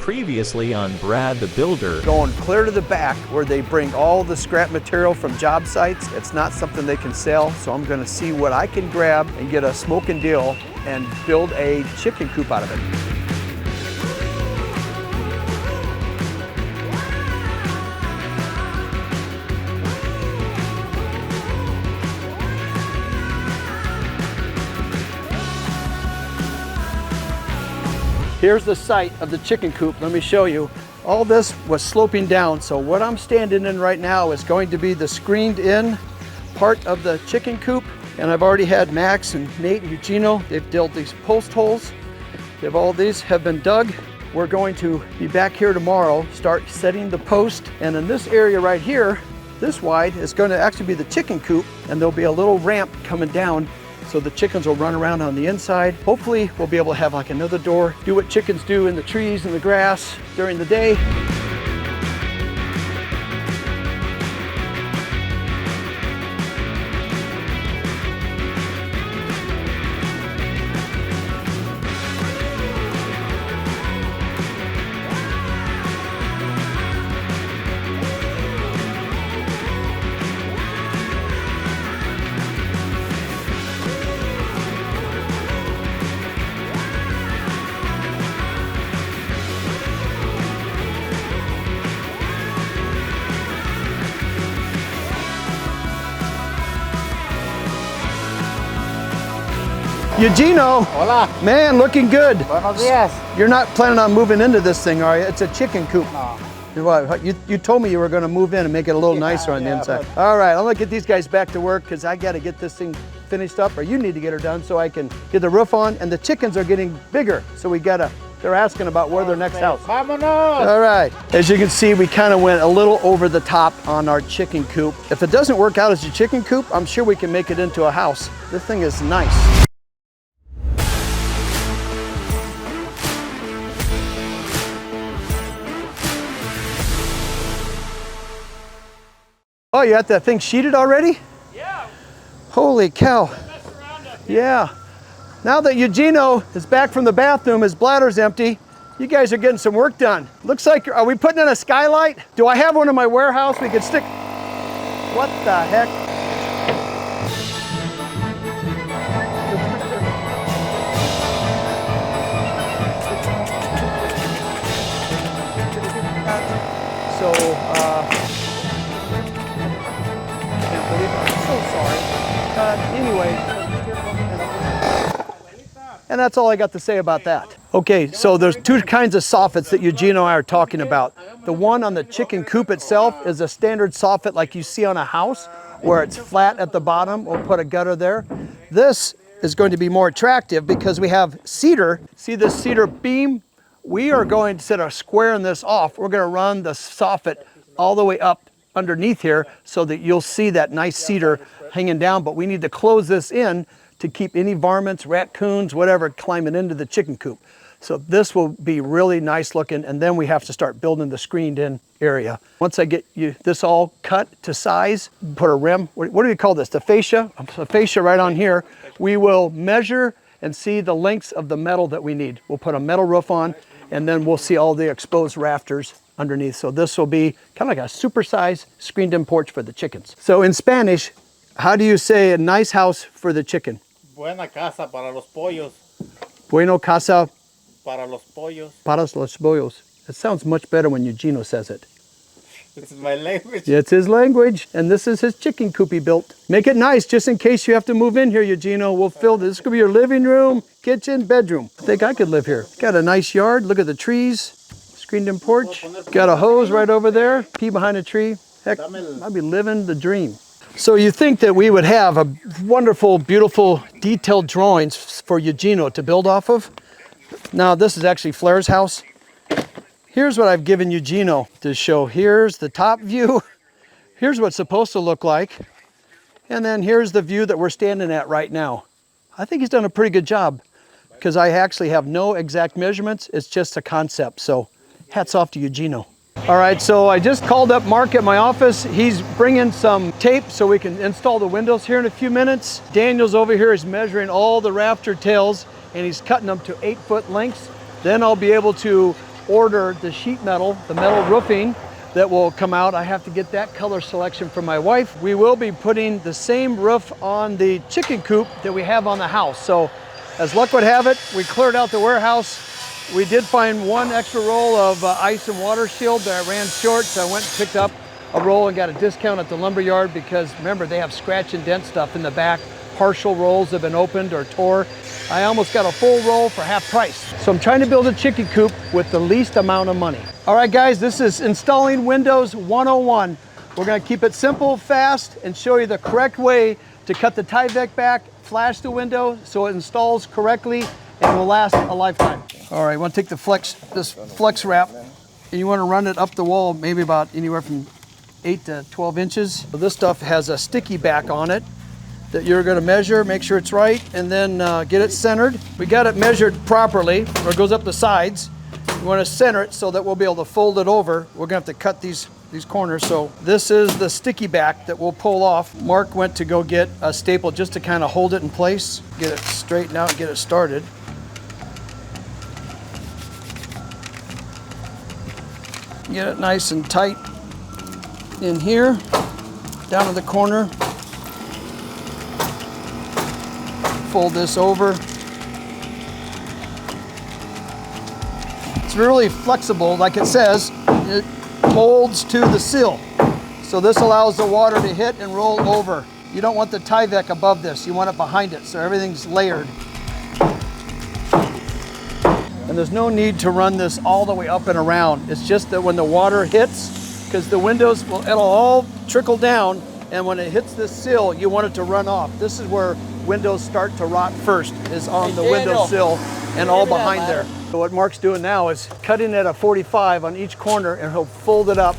Previously on Brad the Builder. Going clear to the back where they bring all the scrap material from job sites. It's not something they can sell, so I'm gonna see what I can grab and get a smoking deal and build a chicken coop out of it. Here's the site of the chicken coop. Let me show you. All this was sloping down, so what I'm standing in right now is going to be the screened in part of the chicken coop. And I've already had Max and Nate and Eugenio. They've drilled these post holes. All these have been dug. We're going to be back here tomorrow, start setting the post. And in this area right here, this wide, is going to actually be the chicken coop, and there'll be a little ramp coming down so the chickens will run around on the inside. Hopefully we'll be able to have like another door, do what chickens do in the trees and the grass during the day. Eugenio, hola. Man, looking good. Buenos días. You're not planning on moving into this thing, are you? It's a chicken coop. No. You told me you were going to move in and make it a little nicer on the inside. All right, I'm going to get these guys back to work because I got to get this thing finished up, or you need to get her done so I can get the roof on. And the chickens are getting bigger, so they're asking about where their next house. Vámonos. All right. As you can see, we kind of went a little over the top on our chicken coop. If it doesn't work out as a chicken coop, I'm sure we can make it into a house. This thing is nice. Oh, you got that thing sheeted already? Yeah. Holy cow. Yeah. Now that Eugenio is back from the bathroom, his bladder's empty, you guys are getting some work done. Looks like, are we putting in a skylight? Do I have one in my warehouse we could stick? What the heck? And that's all I got to say about that. Okay, so there's two kinds of soffits that Eugenio and I are talking about. The one on the chicken coop itself is a standard soffit like you see on a house, where it's flat at the bottom. We'll put a gutter there. This is going to be more attractive because we have cedar. See this cedar beam? We are going to set a square in this off. We're going to run the soffit all the way up underneath here so that you'll see that nice cedar hanging down, but we need to close this in to keep any varmints, raccoons, whatever, climbing into the chicken coop. So this will be really nice looking, and then we have to start building the screened in area. Once I get this all cut to size, put a rim, what do we call this? The fascia right on here. We will measure and see the lengths of the metal that we need. We'll put a metal roof on, and then we'll see all the exposed rafters underneath. So this will be kind of like a supersized screened in porch for the chickens. So in Spanish, how do you say a nice house for the chicken? Buena casa para los pollos. Bueno casa para los pollos. Para los pollos. It sounds much better when Eugenio says it. This is my language. It's his language, and this is his chicken coop he built. Make it nice, just in case you have to move in here, Eugenio. We'll fill this. This could be your living room, kitchen, bedroom. I think I could live here. Got a nice yard. Look at the trees. Screened in porch. Got a hose right over there. Pee behind a tree. Heck, I'd be living the dream. So you think that we would have a wonderful, beautiful, detailed drawings for Eugenio to build off of. Now this is actually Flair's house. Here's what I've given Eugenio to show. Here's the top view. Here's what it's supposed to look like. And then here's the view that we're standing at right now. I think he's done a pretty good job because I actually have no exact measurements. It's just a concept. So hats off to Eugenio. All right, so I just called up Mark at my office. He's bringing some tape so we can install the windows here in a few minutes. Daniel's over here is measuring all the rafter tails, and he's cutting them to 8-foot lengths. Then I'll be able to order the sheet metal, the metal roofing that will come out. I have to get that color selection from my wife. We will be putting the same roof on the chicken coop that we have on the house. So as luck would have it, we cleared out the warehouse. We did find one extra roll of ice and water shield that I ran short, so I went and picked up a roll and got a discount at the lumber yard because remember, they have scratch and dent stuff in the back. Partial rolls have been opened or tore. I almost got a full roll for half price. So I'm trying to build a chicken coop with the least amount of money. All right, guys, this is installing Windows 101. We're gonna keep it simple, fast, and show you the correct way to cut the Tyvek back, flash the window so it installs correctly and will last a lifetime. All right, you wanna take this flex wrap, and you wanna run it up the wall, maybe about anywhere from 8 to 12 inches. So this stuff has a sticky back on it that you're gonna measure, make sure it's right, and then get it centered. We got it measured properly, where it goes up the sides. You wanna center it so that we'll be able to fold it over. We're gonna have to cut these corners. So this is the sticky back that we'll pull off. Mark went to go get a staple just to kind of hold it in place, get it straightened out and get it started. Get it nice and tight in here, down in the corner. Fold this over. It's really flexible, like it says. It molds to the sill. So this allows the water to hit and roll over. You don't want the Tyvek above this, you want it behind it, so everything's layered. And there's no need to run this all the way up and around. It's just that when the water hits, because the windows, it'll all trickle down, and when it hits this sill, you want it to run off. This is where windows start to rot first, is on the window sill and all behind there. So what Mark's doing now is cutting at a 45 on each corner, and he'll fold it up.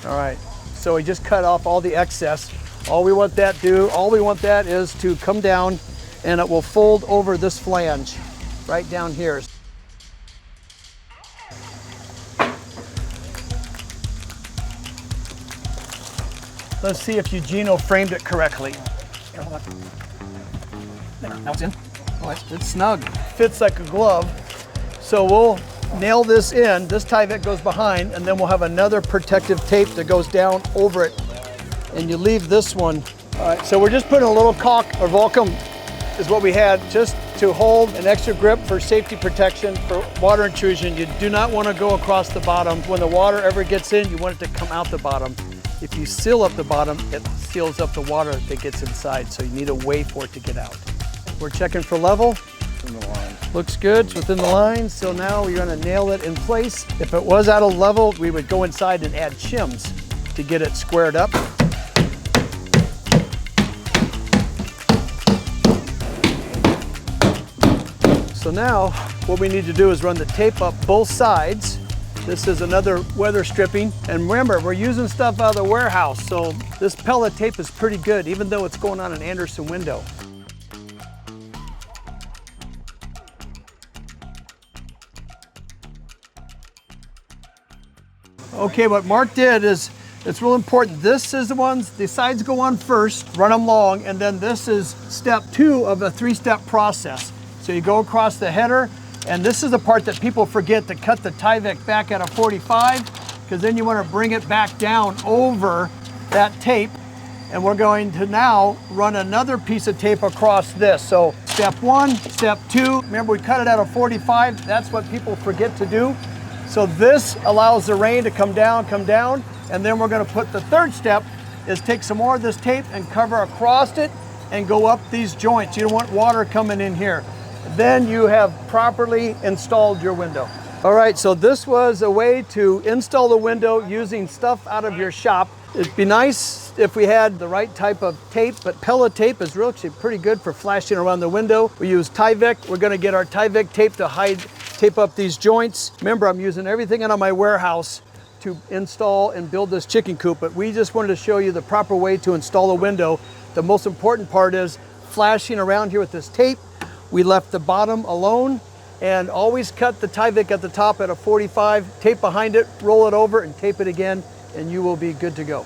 All right, so he just cut off all the excess. All we want that is to come down, and it will fold over this flange right down here. Let's see if Eugenio framed it correctly. Here, hold on. There, now it's in. Oh, it's snug. Fits like a glove. So we'll nail this in. This Tyvek goes behind, and then we'll have another protective tape that goes down over it. And you leave this one. All right, so we're just putting a little caulk or Volcom is what we had just to hold an extra grip for safety protection for water intrusion. You do not want to go across the bottom. When the water ever gets in, you want it to come out the bottom. If you seal up the bottom, it seals up the water that gets inside, so you need a way for it to get out. We're checking for level. In the line. Looks good, it's within the line, so now we're gonna nail it in place. If it was out of level, we would go inside and add shims to get it squared up. So now, what we need to do is run the tape up both sides. This is another weather stripping. And remember, we're using stuff out of the warehouse, so this pellet tape is pretty good, even though it's going on an Anderson window. Okay, what Mark did is, it's real important. This is the sides go on first, run them long, and then this is step 2 of a 3-step process. So you go across the header, and this is the part that people forget, to cut the Tyvek back at a 45, because then you want to bring it back down over that tape. And we're going to now run another piece of tape across this. So step 1, step 2, remember we cut it at a 45, that's what people forget to do. So this allows the rain to come down, and then we're gonna put the third step, is take some more of this tape and cover across it and go up these joints. You don't want water coming in here. Then you have properly installed your window. All right, so this was a way to install the window using stuff out of your shop. It'd be nice if we had the right type of tape, but pellet tape is actually pretty good for flashing around the window. We use Tyvek. We're gonna get our Tyvek tape to tape up these joints. Remember, I'm using everything out of my warehouse to install and build this chicken coop, but we just wanted to show you the proper way to install a window. The most important part is flashing around here with this tape. We left the bottom alone, and always cut the Tyvek at the top at a 45, tape behind it, roll it over, and tape it again, and you will be good to go.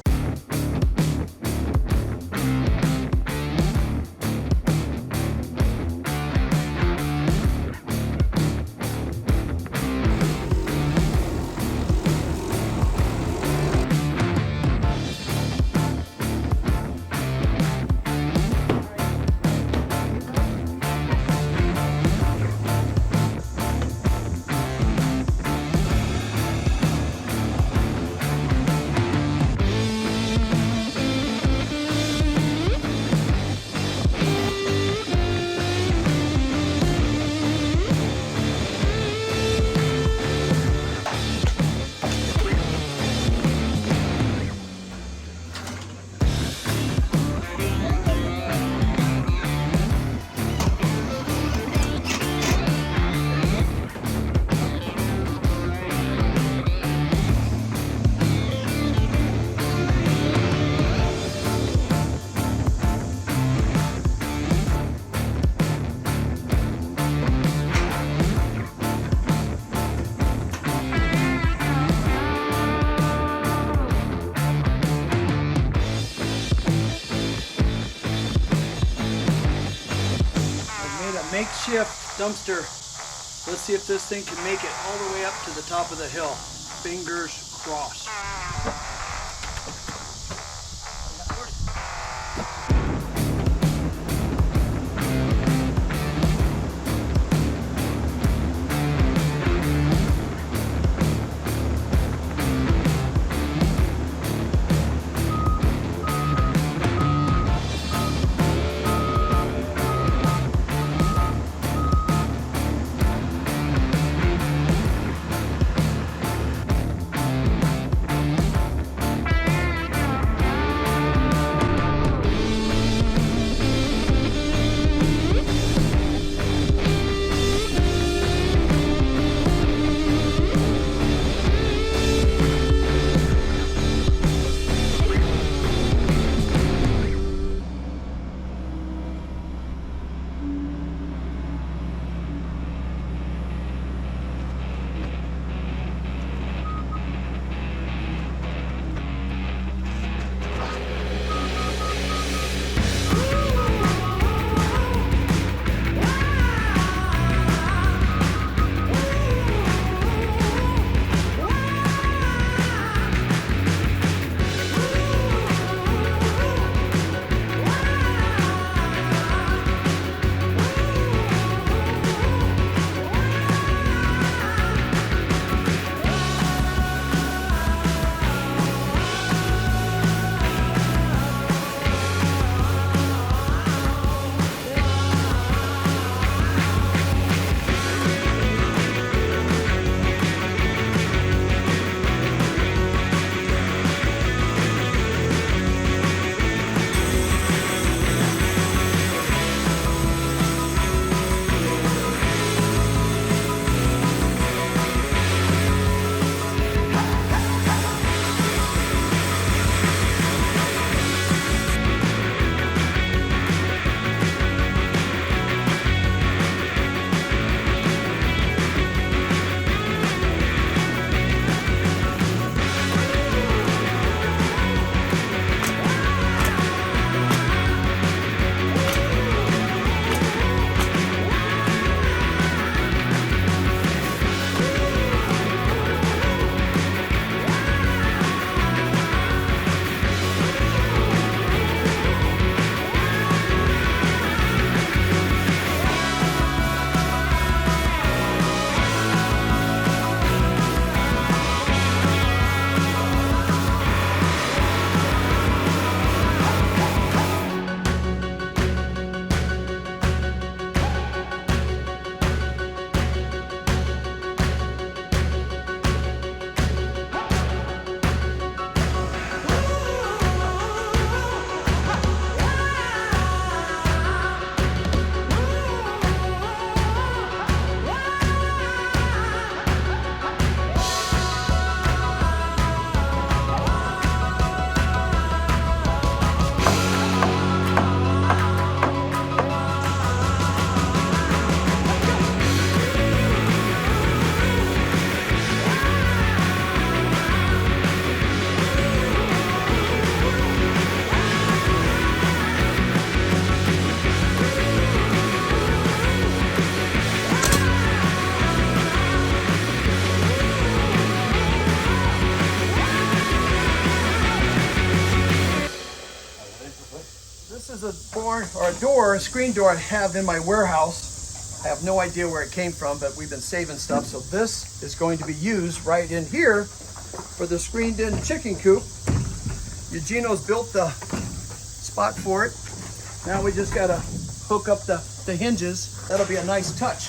makeshift dumpster. Let's see if this thing can make it all the way up to the top of the hill. Fingers crossed. A screen door I have in my warehouse. I have no idea where it came from, but we've been saving stuff. So this is going to be used right in here for the screened-in chicken coop. Eugenio's built the spot for it. Now we just gotta hook up the hinges. That'll be a nice touch.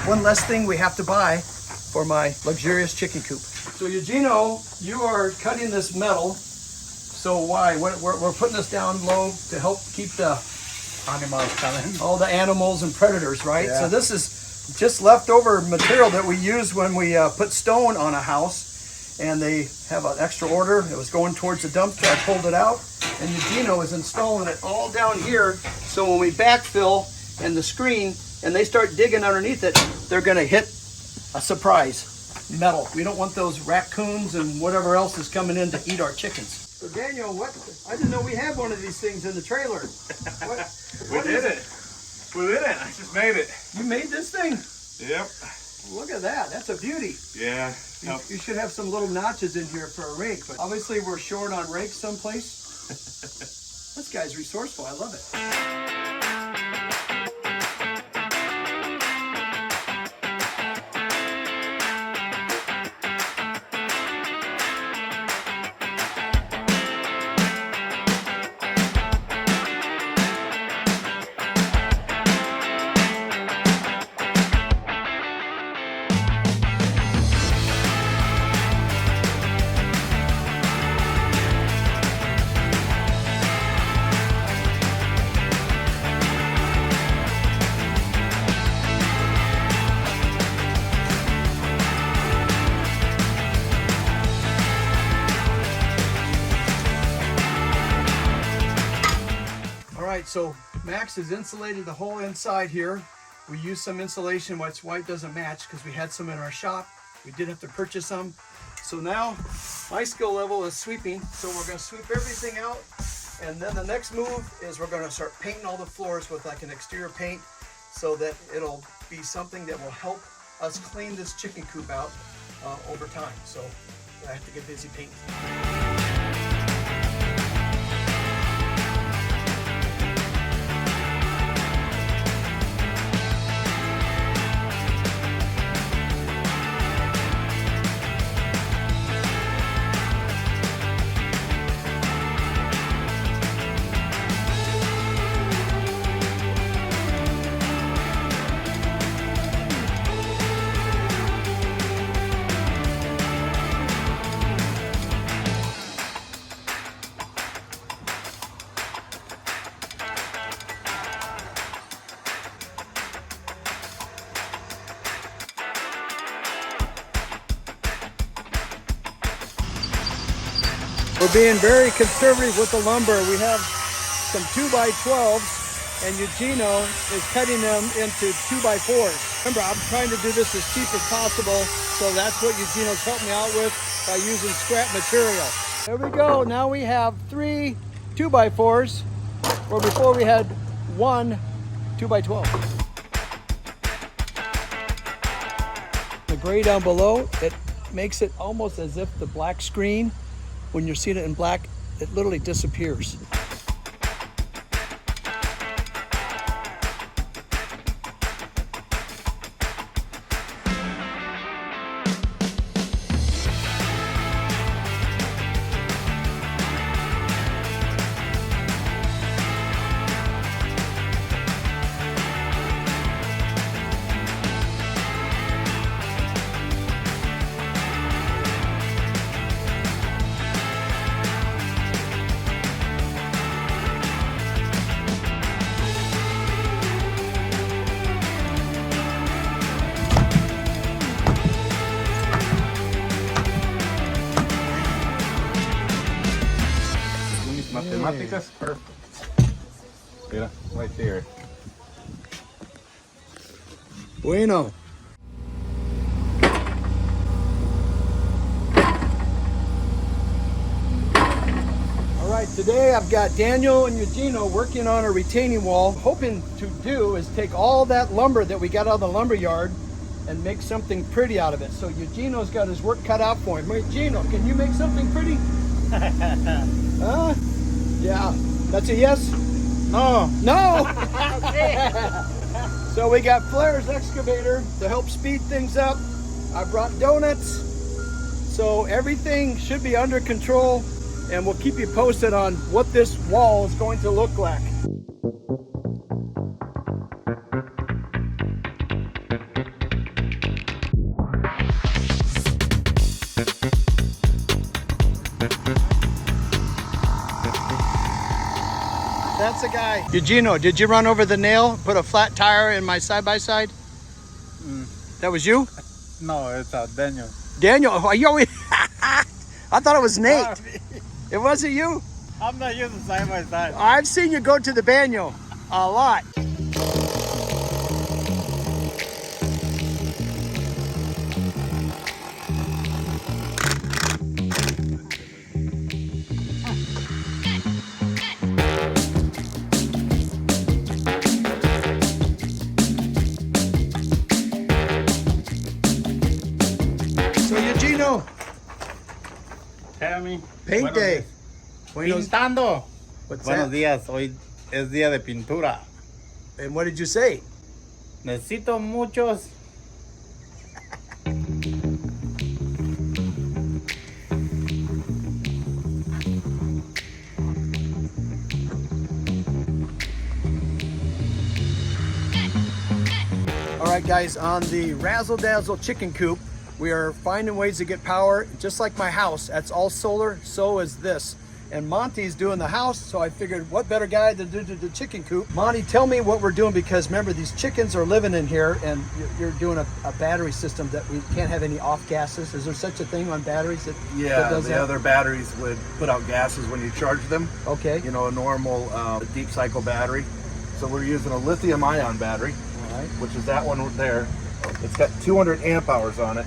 One less thing we have to buy for my luxurious chicken coop. So Eugenio, you are cutting this metal. So why? We're putting this down low to help keep the Animals coming. all the animals and predators, right? Yeah. So this is just leftover material that we use when we put stone on a house, and they have an extra order. It was going towards the dumpster. I pulled it out, and Eugenio is installing it all down here. So when we backfill and the screen, and they start digging underneath it, they're going to hit a surprise metal. We don't want those raccoons and whatever else is coming in to eat our chickens. So Daniel, I didn't know we had one of these things in the trailer. What We did it. Within it, I just made it. You made this thing? Yep. Look at that. That's a beauty. Yeah. You should have some little notches in here for a rake, but obviously we're short on rakes someplace. This guy's resourceful. I love it. All right, so Max has insulated the whole inside here. We used some insulation, which white doesn't match because we had some in our shop. We did have to purchase some. So now my skill level is sweeping. So we're gonna sweep everything out. And then the next move is we're gonna start painting all the floors with like an exterior paint so that it'll be something that will help us clean this chicken coop out over time. So I have to get busy painting. We're being very conservative with the lumber. We have some 2x12s and Eugenio is cutting them into 2x4s. Remember, I'm trying to do this as cheap as possible, so that's what Eugenio's helped me out with by using scrap material. There we go. Now we have 3 2x4s, where before we had 1 2x12. The gray down below, it makes it almost as if the black screen, when you're seeing it in black, it literally disappears. Matemáticas, perfect. Mira, right there. Bueno. All right, today I've got Daniel and Eugenio working on a retaining wall. Hoping to do is take all that lumber that we got out of the lumber yard and make something pretty out of it. So Eugenio's got his work cut out for him. Eugenio, can you make something pretty? Huh? Yeah, that's a yes? No. No! So we got Flair's excavator to help speed things up. I brought donuts. So everything should be under control, and we'll keep you posted on what this wall is going to look like. That's the guy. Eugenio, did you run over the nail, put a flat tire in my side-by-side? That was you? No, it's Daniel. Daniel, oh, you always... I thought it was Nate. It wasn't you? I'm not using side by side. I've seen you go to the bagnio a lot. Miami. Paint Buenos day. días. Buenos, Pintando. what's Buenos that? días. Hoy es día de pintura. And what did you say? Necesito muchos. All right, guys, on the Razzle Dazzle chicken coop, we are finding ways to get power, just like my house. That's all solar, so is this. And Monty's doing the house, so I figured what better guy to do the chicken coop. Monty, tell me what we're doing, because remember, these chickens are living in here, and you're doing a battery system that we can't have any off gases. Is there such a thing on batteries that does the that? other batteries would put out gases when you charge them. Okay. You know, a normal deep cycle battery. So we're using a lithium ion battery, All right. which is that one there. It's got 200 amp hours on it,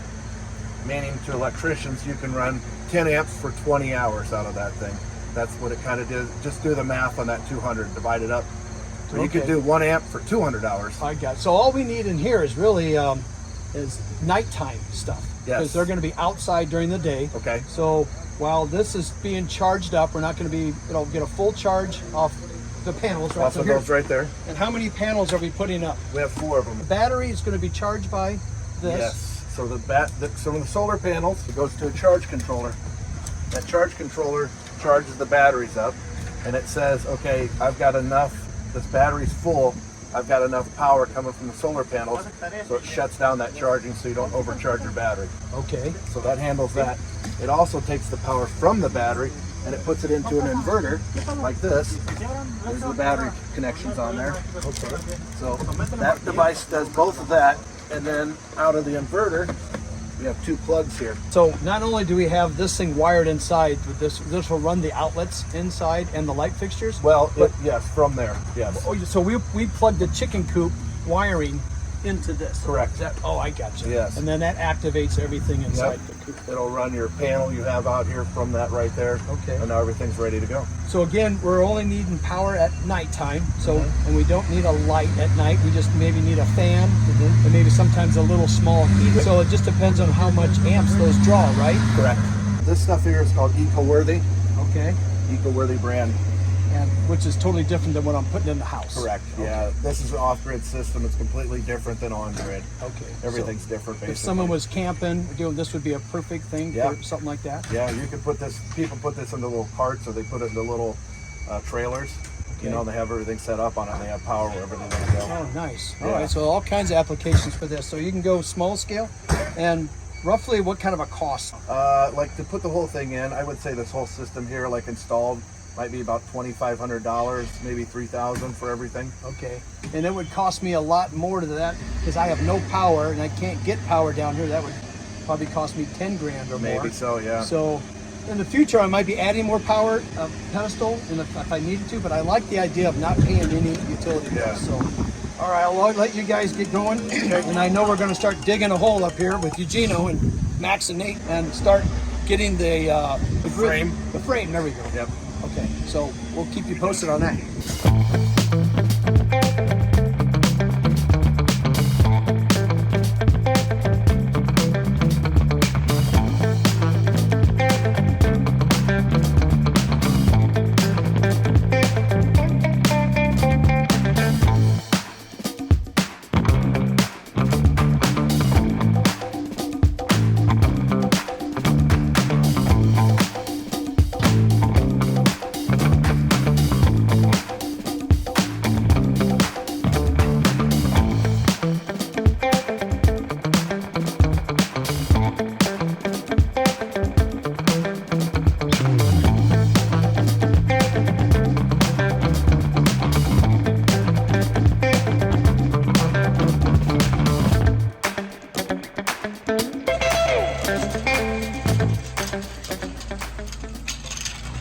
meaning to electricians you can run 10 amps for 20 hours out of that thing. That's what it kind of does. Just do the math on that 200, divide it up. So you could Okay. do 1 amp for 200 hours. I got it. So all we need in here is really is nighttime stuff. Yes. Because they're going to be outside during the day. Okay. So while this is being charged up, we're not going to be, get a full charge off the panels. Right? Off So of here- those right there. And how many panels are we putting up? We have 4 of them. The battery is going to be charged by this. Yes. So some of the solar panels, it goes to a charge controller. That charge controller charges the batteries up, and it says, okay, I've got enough, this battery's full, I've got enough power coming from the solar panels, so it shuts down that charging so you don't overcharge your battery. Okay. So that handles that. It also takes the power from the battery and it puts it into an inverter like this. There's the battery connections on there. Okay. So that device does both of that, and then out of the inverter, we have 2 plugs here. So not only do we have this thing wired inside, but this will run the outlets inside and the light fixtures. Well, yes, from there, yes. Oh, so we plugged the chicken coop wiring into this. Correct. Is that, oh, I got you. Yes. And then that activates everything inside Yep. the coop. It'll run your panel you have out here from that right there. Okay. And now everything's ready to go. So again, we're only needing power at nighttime. So, and we don't need a light at night. We just maybe need a fan and maybe sometimes a little small heater. So it just depends on how much amps those draw, right? Correct. This stuff here is called Eco-Worthy. Okay. Eco-Worthy brand. And which is totally different than what I'm putting in the house. Correct. Okay. Yeah. This is an off-grid system. It's completely different than on-grid. Okay. Everything's So different basically. if someone was camping, doing this would be a perfect thing Yeah. for something like that. Yeah, you could put this, people put this into little carts, or they put it into little trailers. Okay. You know, they have everything set up on it. They have power wherever they want to go. Oh, nice. All Yeah. right, so all kinds of applications for this. So you can go small scale, and roughly what kind of a cost? Like to put the whole thing in, I would say this whole system here, like installed, might be about $2,500, maybe $3,000 for everything. Okay, and it would cost me a lot more to that because I have no power and I can't get power down here. That would probably cost me 10 grand or more. Maybe so, yeah. So in the future, I might be adding more power pedestal and if I needed to, but I like the idea of not paying any utility bills. Yeah. So, all right, I'll let you guys get going. And I know we're going to start digging a hole up here with Eugenio and Max and Nate and start getting the grid- frame. The frame, there we go. Yep. Okay, so we'll keep you posted on that.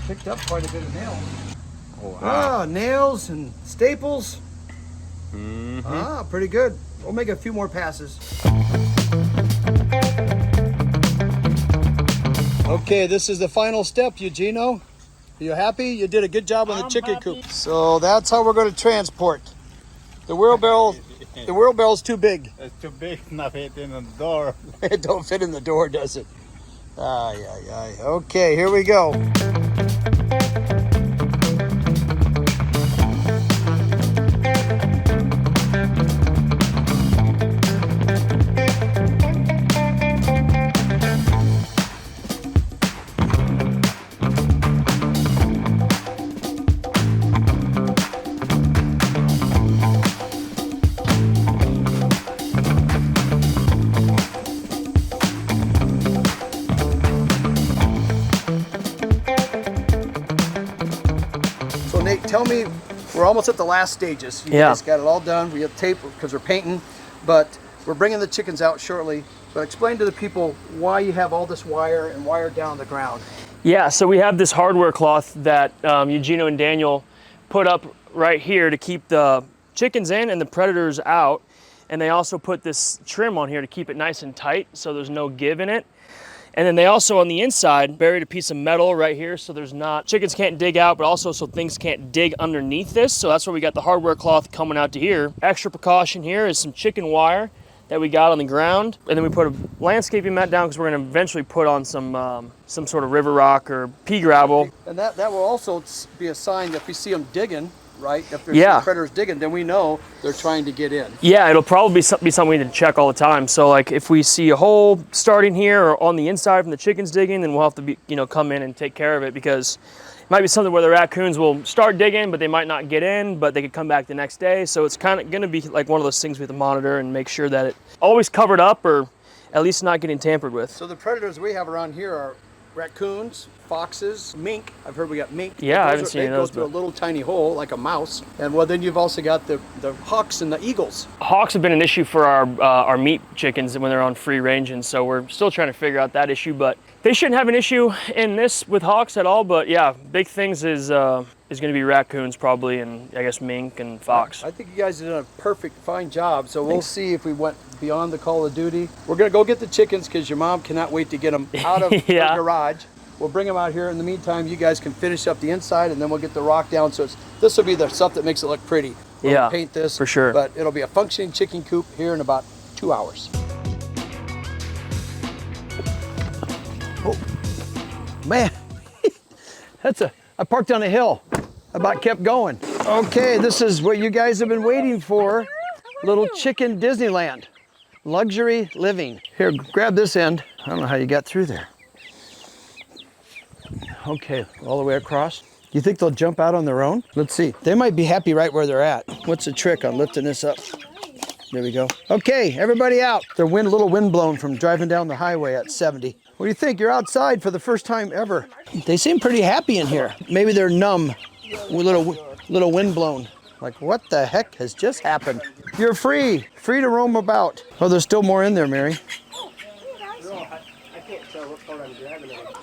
Picked up quite a bit of nails. Ah, nails and staples. Ah, pretty good. We'll make a few more passes. Okay, this is the final step, Eugenio. Are you happy? You did a good job on the chicken coop. So that's how we're going to transport. The wheelbarrow. The wheelbarrow's too big. It's too big, not fit in the door. It don't fit in the door, does it? Ay, ay, ay. Okay, here we go. So Nate, tell me, we're almost at the last stages. You guys got it all done. We have tape because we're painting, but we're bringing the chickens out shortly. But explain to the people why you have all this wire and wire down the ground. Yeah, so we have this hardware cloth that Eugenio and Daniel put up right here to keep the chickens in and the predators out. And they also put this trim on here to keep it nice and tight so there's no give in it. And then they also, on the inside, buried a piece of metal right here so there's not, chickens can't dig out, but also so things can't dig underneath this. So that's why we got the hardware cloth coming out to here. Extra precaution here is some chicken wire that we got on the ground. And then we put a landscaping mat down because we're gonna eventually put on some sort of river rock or pea gravel. And that will also be a sign that if we see them digging, right? If there's predators digging, then we know they're trying to get in. Yeah, it'll probably be something we need to check all the time. So like if we see a hole starting here or on the inside from the chickens digging, then we'll have to come in and take care of it, because it might be something where the raccoons will start digging, but they might not get in, but they could come back the next day. So it's kind of going to be like one of those things we have to monitor and make sure that it always covered up or at least not getting tampered with. So the predators we have around here are raccoons, foxes, mink. I've heard we got mink. Yeah, I haven't seen those. They go through a little tiny hole like a mouse. And well, then you've also got the hawks and the eagles. Hawks have been an issue for our meat chickens when they're on free range, and so we're still trying to figure out that issue. But they shouldn't have an issue in this with hawks at all. But yeah, big things is going to be raccoons probably, and I guess mink and fox. I think you guys did a perfect, fine job. So we'll see if we went beyond the call of duty. We're going to go get the chickens because your mom cannot wait to get them out of the garage. We'll bring them out here. In the meantime, you guys can finish up the inside, and then we'll get the rock down. So this will be the stuff that makes it look pretty. We'll paint this for sure. But it'll be a functioning chicken coop here in about 2 hours. Oh, man, I parked on a hill. I about kept going. Okay, this is what you guys have been waiting for. Little chicken Disneyland. Luxury living. Here, grab this end. I don't know how you got through there. Okay, all the way across. You think they'll jump out on their own? Let's see. They might be happy right where they're at. What's the trick on lifting this up? There we go. Okay, everybody out. They're a little wind blown from driving down the highway at 70. What do you think? You're outside for the first time ever. They seem pretty happy in here. Maybe they're numb, little wind blown. Like, what the heck has just happened? You're free to roam about. Oh, there's still more in there, Mary.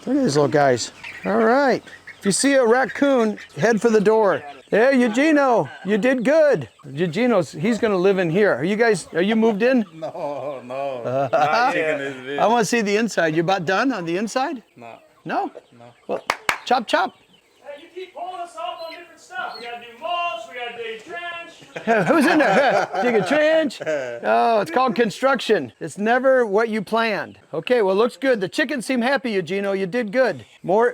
Look at these little guys. All right. If you see a raccoon, head for the door. There, Eugenio, you did good. He's gonna live in here. Are you moved in? No. Not chicken is big. I wanna see the inside. You about done on the inside? No. No? No. Well, chop. Hey, you keep pulling us off on different stuff. We gotta do mulch, we gotta dig a trench. Who's in there? Dig a trench? Oh, it's called construction. It's never what you planned. Okay, well, looks good. The chickens seem happy, Eugenio. You did good.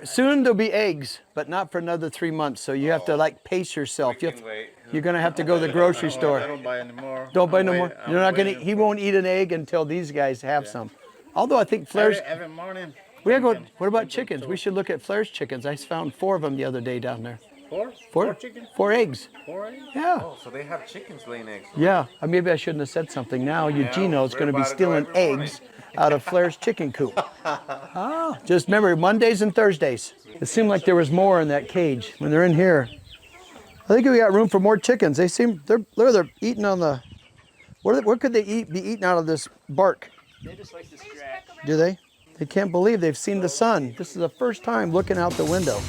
Soon there'll be eggs, but not for another 3 months. So you have to pace yourself. You're gonna have to go to the grocery store. I don't buy anymore. Don't buy no more. You're not gonna. He won't eat an egg until these guys have some. Although I think Flair's. Every morning. What about chickens? We should look at Flair's chickens. I found 4 of them the other day down there. Four chickens? 4 eggs. 4 eggs? Yeah. Oh, so they have chickens laying eggs. Yeah. Maybe I shouldn't have said something. Now Eugenio's going to be stealing eggs out of Flair's chicken coop. Just remember Mondays and Thursdays. It seemed like there was more in that cage when they're in here. I think we got room for more chickens. They're eating on the. What could they be eating out of this bark? They just like to scratch. Do they? They can't believe they've seen the sun. This is the first time looking out the window.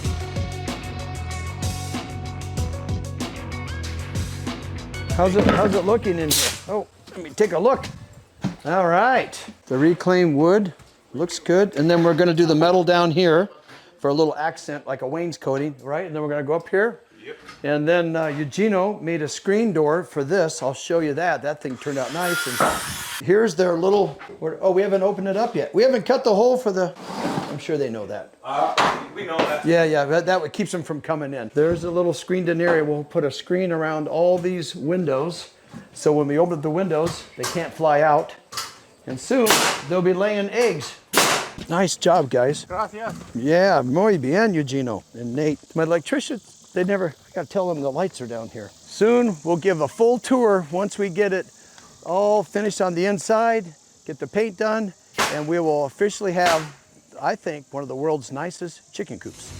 How's it looking in here? Oh, let me take a look. All right. The reclaimed wood looks good. And then we're going to do the metal down here for a little accent, like a wainscoting, right? And then we're going to go up here. Yep. And then Eugenio made a screen door for this. I'll show you that. That thing turned out nice. And here's their little, we haven't opened it up yet. We haven't cut the hole for the I'm sure they know that. We know that. Yeah, that keeps them from coming in. There's a little screened-in area. We'll put a screen around all these windows, so when we open the windows, they can't fly out. And soon, they'll be laying eggs. Nice job, guys. Gracias. Yeah, muy bien, Eugenio and Nate. My electricians, I gotta tell them the lights are down here. Soon, we'll give a full tour once we get it all finished on the inside, get the paint done, and we will officially have, I think, one of the world's nicest chicken coops.